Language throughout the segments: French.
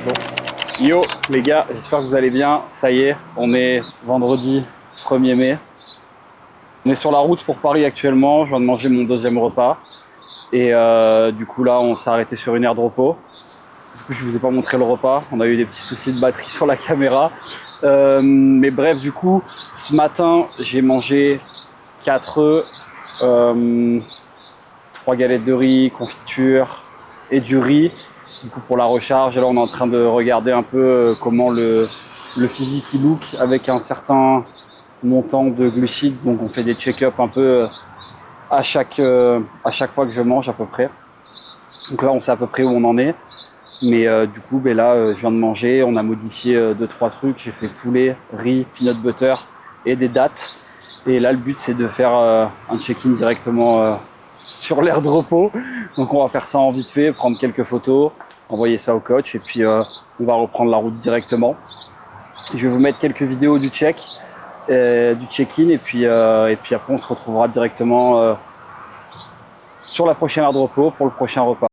Bon. Yo les gars, j'espère que vous allez bien. Ça y est, on est vendredi 1er mai. On est sur la route pour Paris actuellement. Je viens de manger mon deuxième repas. Et du coup là, on s'est arrêté sur une aire de repos. Du coup, je vous ai pas montré le repas. On a eu des petits soucis de batterie sur la caméra. Mais bref, du coup, ce matin, j'ai mangé 4 œufs, 3 galettes de riz, confiture et du riz. Du coup, pour la recharge, et là, on est en train de regarder un peu comment le physique il look avec un certain montant de glucides. Donc, on fait des check-up un peu à chaque fois que je mange à peu près. Donc là, on sait à peu près où on en est. Mais du coup, là, je viens de manger. On a modifié 2-3 trucs. J'ai fait poulet, riz, peanut butter et des dattes. Et là, le but, c'est de faire un check-in directement sur l'aire de repos. Donc, on va faire ça en vite fait, prendre quelques photos, envoyer ça au coach. Et puis, on va reprendre la route directement. Je vais vous mettre quelques vidéos du check-in. Et puis après, on se retrouvera directement sur la prochaine aire de repos pour le prochain repas.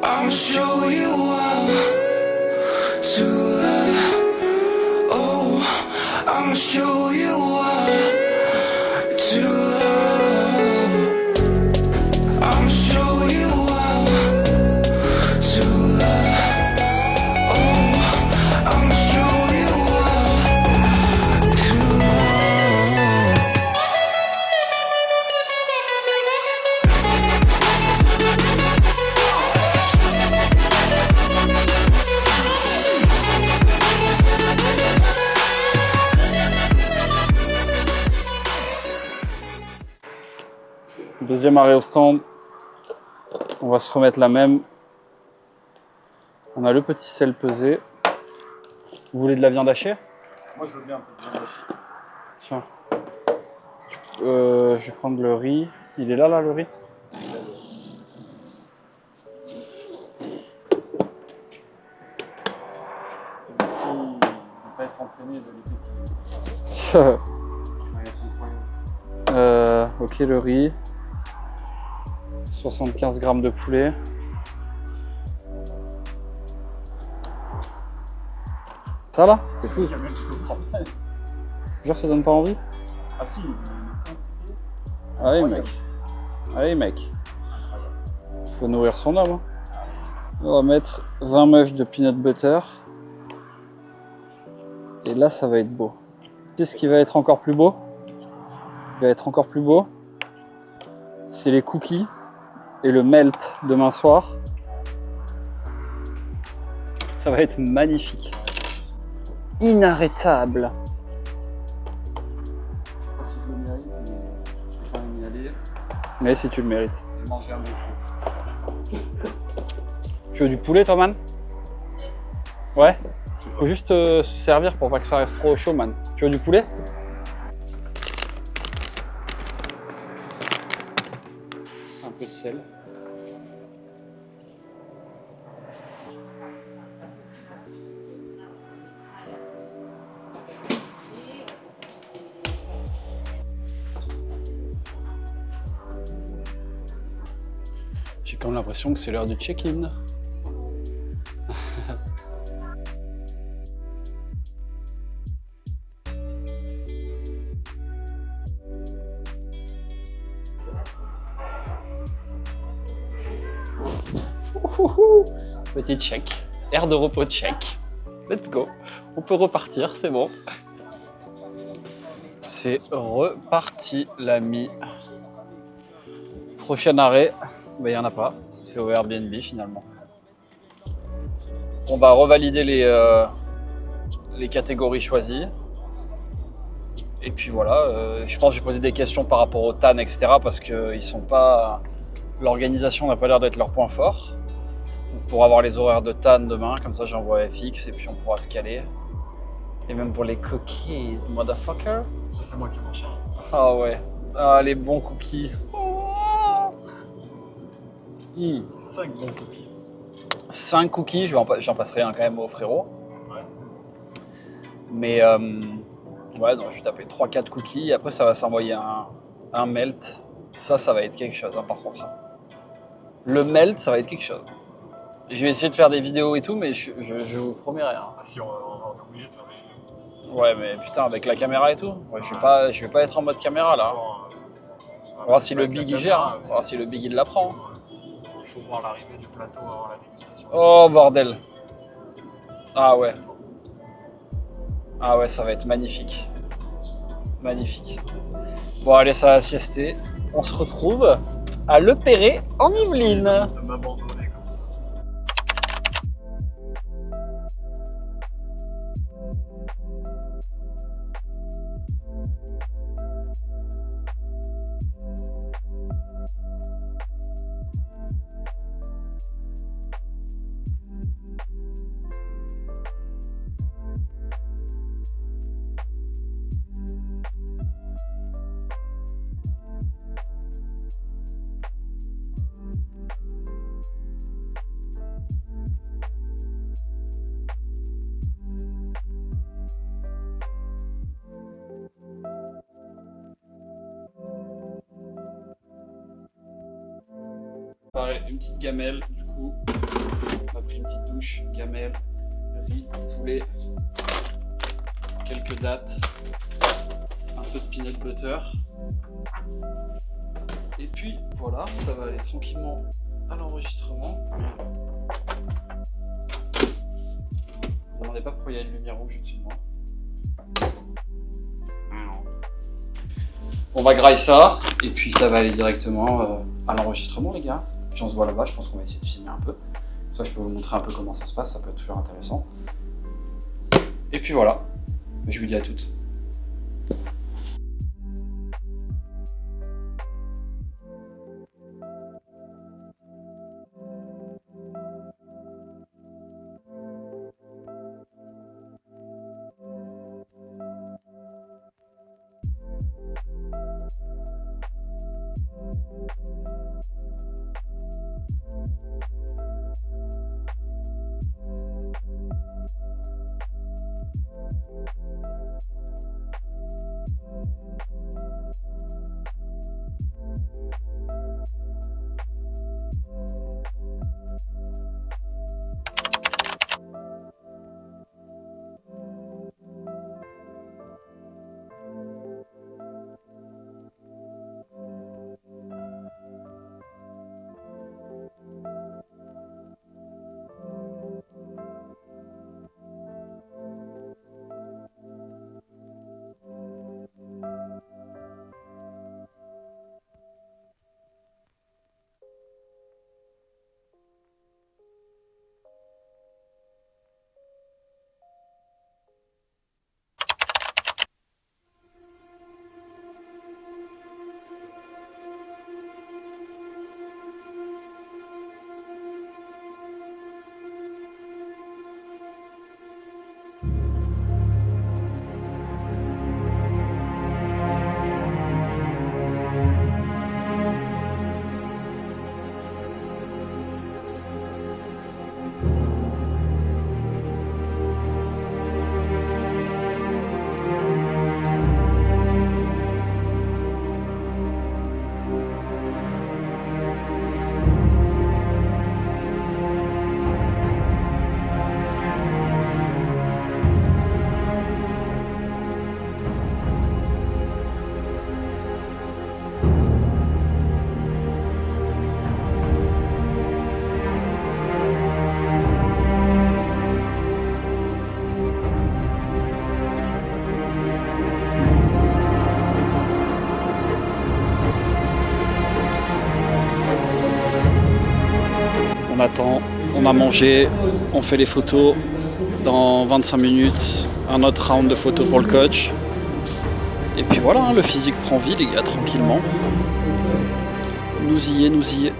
I'll show you how to love. Oh, I'll show you how to love. I'll show you how to love. Oh, I'll show you how to love. Deuxième arrêt au stand, on va se remettre la même. On a le petit sel pesé. Vous voulez de la viande hachée? Moi, je veux bien un peu de viande hachée. Tiens. Je vais prendre le riz. Il est là, le riz? Merci de ne pas être entraîné de l'été. Ok, le riz. 75 grammes de poulet. Ça là? C'est fou. J'aime bien que tu te prends. Genre, ça donne pas envie? Ah si, mais la quantité. Allez, Incroyable. mec. Allez, mec. Faut nourrir son homme. Hein. On va mettre 20 mèches de peanut butter. Et là, ça va être beau. Tu sais ce qui va être encore plus beau? Ce qui va être encore plus beau, c'est les cookies et le melt demain soir. Ça va être magnifique. Inarrêtable. Je sais pas si je le mérite, mais je vais quand même y aller Mais si tu le mérites. et manger un biscuit. Tu veux du poulet, toi, man? Ouais? Faut juste se servir pour pas que ça reste trop chaud, man. Tu veux du poulet? Un peu de sel. J'ai quand même l'impression que c'est l'heure du check-in. Wouhou! Petit check. Aire de repos check. Let's go. On peut repartir, c'est bon. C'est reparti, l'ami. Prochain arrêt, il n'y en a pas. C'est au Airbnb finalement. On va revalider les catégories choisies. Et puis voilà, je pense que je vais poser des questions par rapport au TAN, etc. Parce que ils sont pas... l'organisation n'a pas l'air d'être leur point fort. Donc pour avoir les horaires de TAN demain, comme ça j'envoie FX et puis on pourra se caler. Et même pour les cookies, motherfucker. Ça, c'est moi qui m'en charge. Ah ouais, ah, les bons cookies. 5 bons cookies. 5 cookies, j'en passerai un quand même au frérot. Ouais. Mais ouais, donc je vais taper 3-4 cookies. Après, ça va s'envoyer un melt. Ça va être quelque chose, hein, par contre. Le melt, ça va être quelque chose. Je vais essayer de faire des vidéos et tout, mais je vous promets rien. Ah si, on est obligé de faire des... Ouais, mais putain, avec la caméra et tout. Ouais, je vais pas être en mode caméra là. On va voir si le Big il gère. Hein. On va voir si le Big il l'apprend. Il faut voir l'arrivée du plateau avant la dégustation. Oh bordel. Ah ouais. Ah ouais, ça va être magnifique. Magnifique. Bon, allez, ça va siester. On se retrouve à Le Perret en Yvelines. De m'abandonner comme ça. Pareil, une petite gamelle, du coup, on a pris une petite douche, gamelle, riz, poulet, quelques dattes, un peu de peanut butter. Et puis voilà, ça va aller tranquillement à l'enregistrement. Ne me demandez pas pourquoi il y a une lumière rouge au-dessus de moi. On va grailler ça, et puis ça va aller directement à l'enregistrement, les gars. Puis on se voit là-bas, je pense qu'on va essayer de filmer un peu. Comme ça, je peux vous montrer un peu comment ça se passe, ça peut être toujours intéressant. Et puis voilà, je vous dis à toutes. On attend, on a mangé, on fait les photos. Dans 25 minutes, un autre round de photos pour le coach. Et puis voilà, hein, le physique prend vie les gars, tranquillement. Nous y est, nous y est.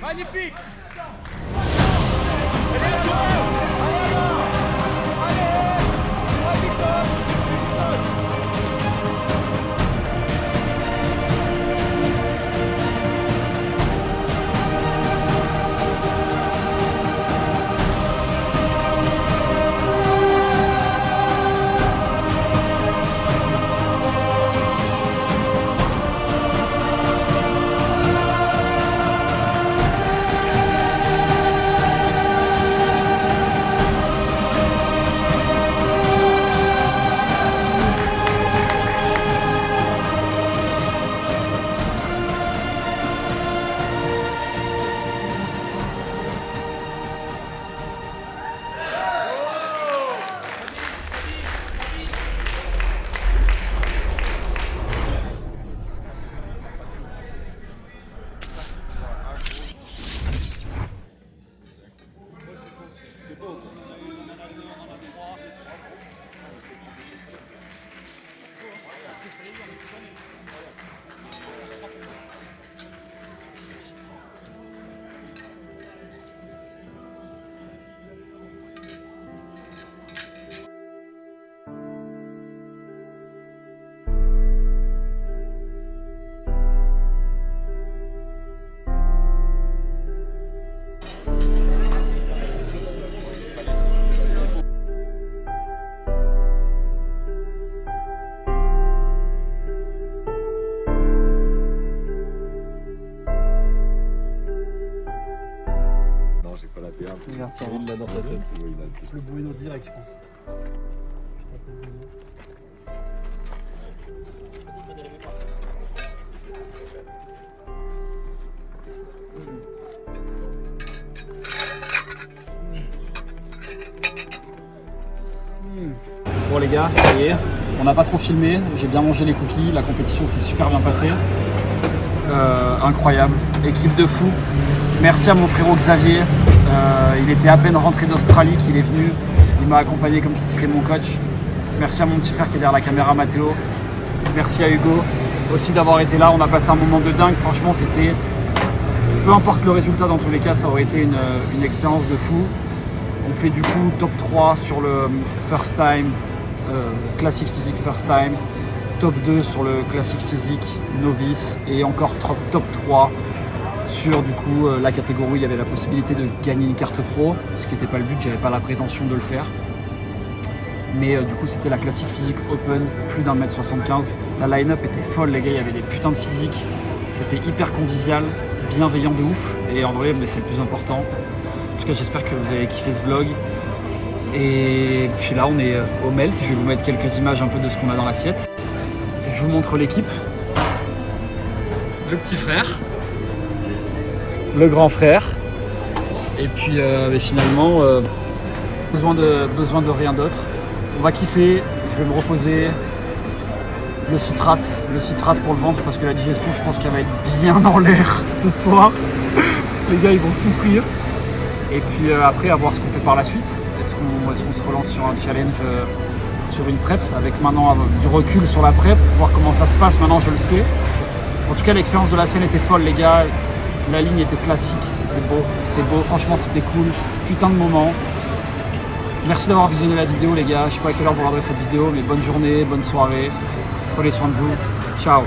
Magnifique. J'ai pas la PA. Il l'a dans sa tête. Le Bueno direct, je pense. Bon les gars, ça y est, on n'a pas trop filmé, j'ai bien mangé les cookies, la compétition s'est super bien passée. Incroyable, équipe de fou. Merci à mon frérot Xavier, il était à peine rentré d'Australie qu'il est venu, il m'a accompagné comme si c'était mon coach. Merci à mon petit frère qui est derrière la caméra, Mathéo. Merci à Hugo aussi d'avoir été là, on a passé un moment de dingue, franchement c'était... Peu importe le résultat, dans tous les cas, ça aurait été une expérience de fou. On fait du coup top 3 sur le first time, classique physique first time, top 2 sur le classique physique novice et encore top 3 sur du coup la catégorie où il y avait la possibilité de gagner une carte pro, ce qui n'était pas le but, j'avais pas la prétention de le faire. Mais du coup c'était la classique physique open, plus d'1m75. La line-up était folle les gars, il y avait des putains de physiques. C'était hyper convivial, bienveillant de ouf. Et en vrai c'est le plus important. En tout cas j'espère que vous avez kiffé ce vlog. Et puis là on est au melt, je vais vous mettre quelques images un peu de ce qu'on a dans l'assiette. Je vous montre l'équipe. Le petit frère, le grand frère, et puis finalement besoin de rien d'autre. On va kiffer, je vais me reposer. Le citrate pour le ventre parce que la digestion je pense qu'elle va être bien en l'air ce soir. Les gars ils vont souffrir. Et puis après à voir ce qu'on fait par la suite. Est-ce qu'on se relance sur un challenge sur une prep avec maintenant du recul sur la prep, voir comment ça se passe, maintenant je le sais. En tout cas l'expérience de la scène était folle les gars, la ligne était classique, c'était beau, franchement c'était cool, putain de moment. Merci d'avoir visionné la vidéo les gars, je sais pas à quelle heure vous regarderez cette vidéo, mais bonne journée, bonne soirée, prenez soin de vous, ciao.